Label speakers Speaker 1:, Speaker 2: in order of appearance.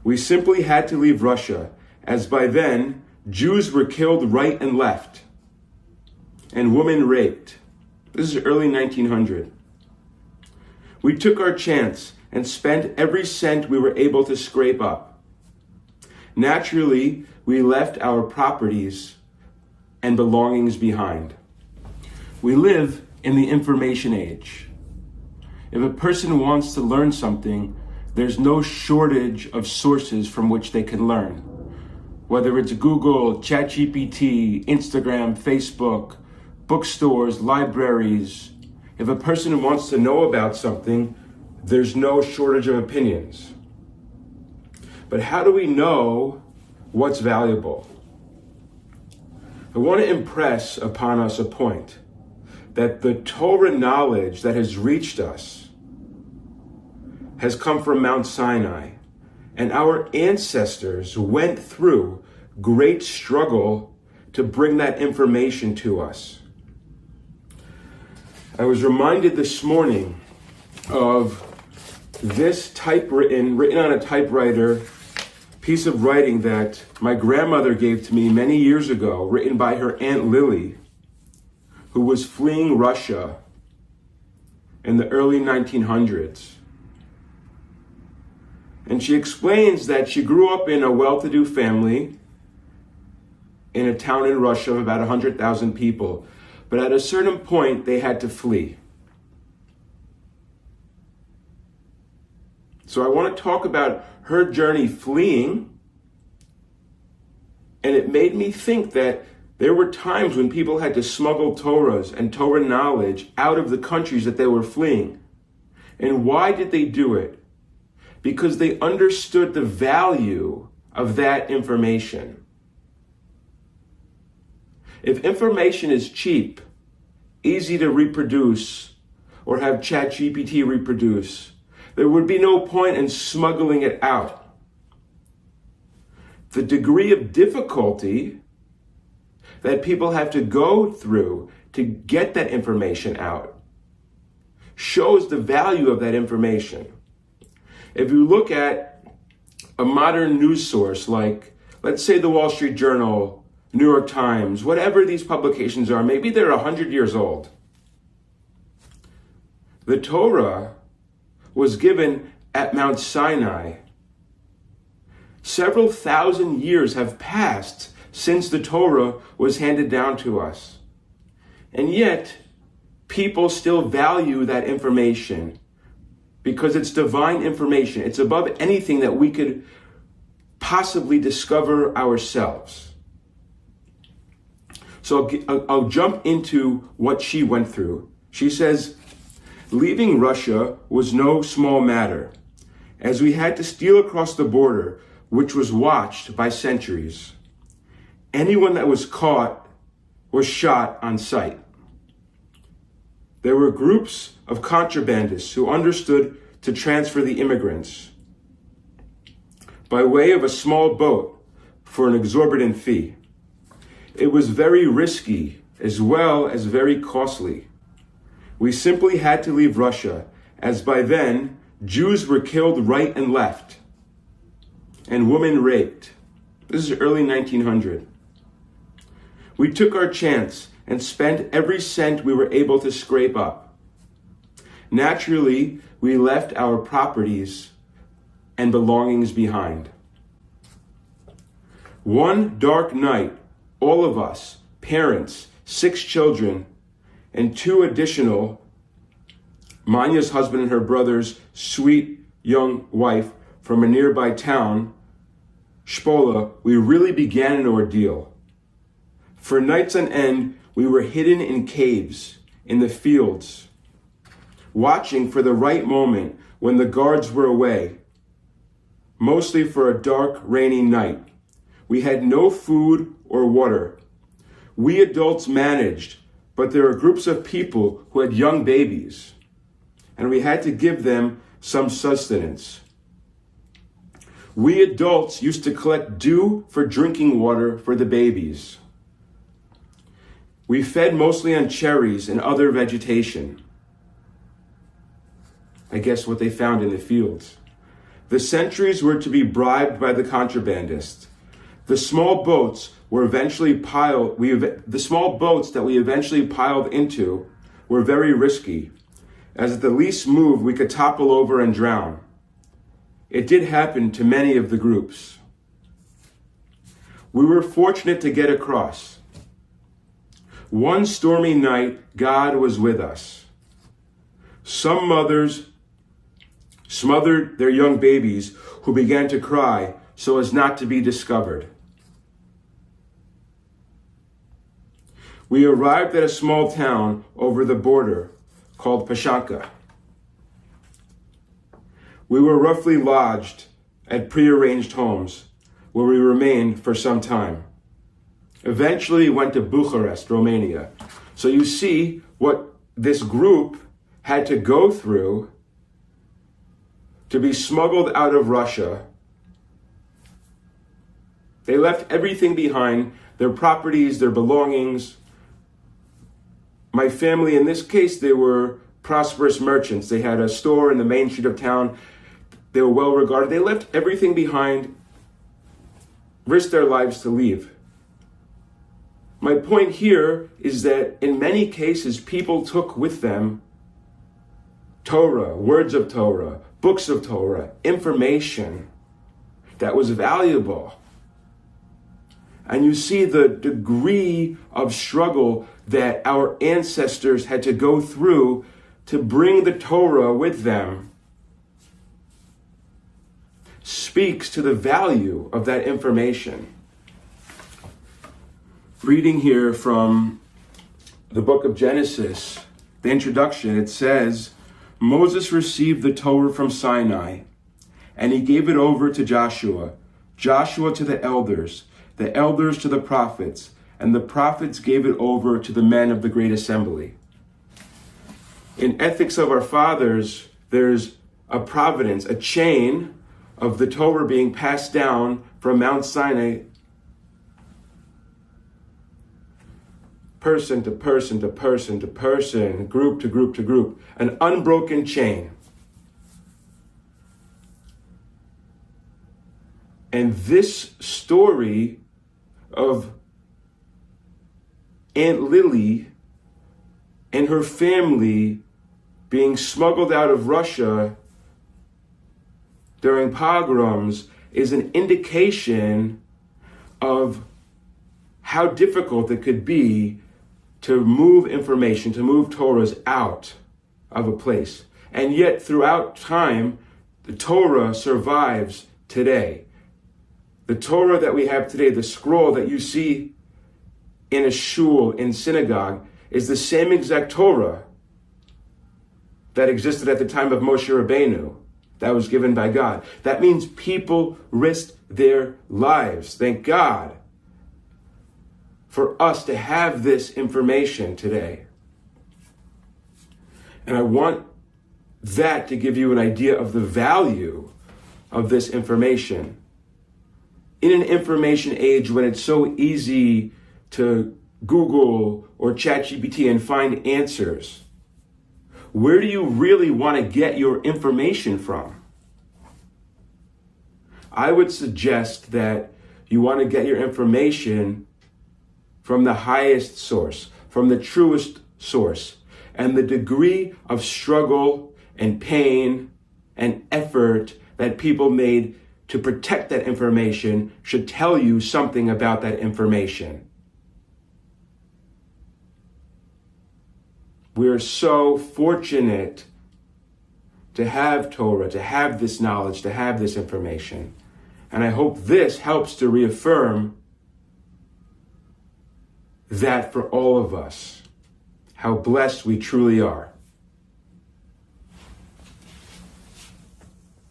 Speaker 1: We simply had to leave Russia, as by then, Jews were killed right and left, and women raped. This is early 1900. We took our chance and spent every cent we were able to scrape up. Naturally, we left our properties and belongings behind. We live in the information age. If a person wants to learn something, there's no shortage of sources from which they can learn. Whether it's Google, ChatGPT, Instagram, Facebook, bookstores, libraries. If a person wants to know about something, there's no shortage of opinions. But how do we know what's valuable? I want to impress upon us a point that the Torah knowledge that has reached us has come from Mount Sinai, and our ancestors went through great struggle to bring that information to us. I was reminded this morning of this written on a typewriter, piece of writing that my grandmother gave to me many years ago, written by her Aunt Lily, who was fleeing Russia in the early 1900s. And she explains that she grew up in a well-to-do family in a town in Russia of about 100,000 people. But at a certain point, they had to flee. So I want to talk about her journey fleeing. And it made me think that there were times when people had to smuggle Torahs and Torah knowledge out of the countries that they were fleeing. And why did they do it? Because they understood the value of that information. If information is cheap, easy to reproduce, or have ChatGPT reproduce, there would be no point in smuggling it out. The degree of difficulty that people have to go through to get that information out shows the value of that information. If you look at a modern news source like, let's say, the Wall Street Journal, New York Times, whatever these publications are, maybe they're 100 years old. The Torah was given at Mount Sinai. Several thousand years have passed since the Torah was handed down to us. And yet, people still value that information because it's divine information. It's above anything that we could possibly discover ourselves. So I'll jump into what she went through. She says, leaving Russia was no small matter, as we had to steal across the border, which was watched by sentries. Anyone that was caught was shot on sight. There were groups of contrabandists who understood to transfer the immigrants by way of a small boat for an exorbitant fee. It was very risky as well as very costly. We simply had to leave Russia, as by then, Jews were killed right and left, and women raped. This is early 1900. We took our chance and spent every cent we were able to scrape up. Naturally, we left our properties and belongings behind. One dark night, all of us, parents, 6 children, and 2 additional, Manya's husband and her brother's sweet young wife from a nearby town, Shpola, we really began an ordeal. For nights on end, we were hidden in caves, in the fields, watching for the right moment when the guards were away, mostly for a dark, rainy night. We had no food or water. We adults managed, but there were groups of people who had young babies, and we had to give them some sustenance. We adults used to collect dew for drinking water for the babies. We fed mostly on cherries and other vegetation. I guess what they found in the fields. The sentries were to be bribed by the contrabandists. The small boats that we eventually piled into were very risky, as at the least move we could topple over and drown. It did happen to many of the groups. We were fortunate to get across. One stormy night, God was with us. Some mothers smothered their young babies who began to cry so as not to be discovered. We arrived at a small town over the border called Pashanka. We were roughly lodged at prearranged homes where we remained for some time. Eventually went to Bucharest, Romania. So you see what this group had to go through to be smuggled out of Russia. They left everything behind, their properties, their belongings. My family, in this case, they were prosperous merchants. They had a store in the main street of town. They were well regarded. They left everything behind, risked their lives to leave. My point here is that in many cases, people took with them Torah, words of Torah, books of Torah, information that was valuable. And you see the degree of struggle that our ancestors had to go through to bring the Torah with them. Speaks to the value of that information. Reading here from the book of Genesis, the introduction, it says, Moses received the Torah from Sinai, and he gave it over to Joshua, Joshua to the elders to the prophets, and the prophets gave it over to the men of the great assembly. In Ethics of Our Fathers, there's a providence, a chain of the Torah being passed down from Mount Sinai, person to person to person to person, group to group to group, an unbroken chain. And this story of Aunt Lily and her family being smuggled out of Russia during pogroms is an indication of how difficult it could be to move information, to move Torahs out of a place. And yet throughout time, the Torah survives today. The Torah that we have today, the scroll that you see in a shul, in synagogue, is the same exact Torah that existed at the time of Moshe Rabbeinu, that was given by God. That means people risked their lives. Thank God for us to have this information today. And I want that to give you an idea of the value of this information. In an information age when it's so easy to Google or ChatGPT and find answers, where do you really want to get your information from? I would suggest that you want to get your information from the highest source, from the truest source. And the degree of struggle and pain and effort that people made to protect that information should tell you something about that information. We're so fortunate to have Torah, to have this knowledge, to have this information. And I hope this helps to reaffirm that for all of us, how blessed we truly are.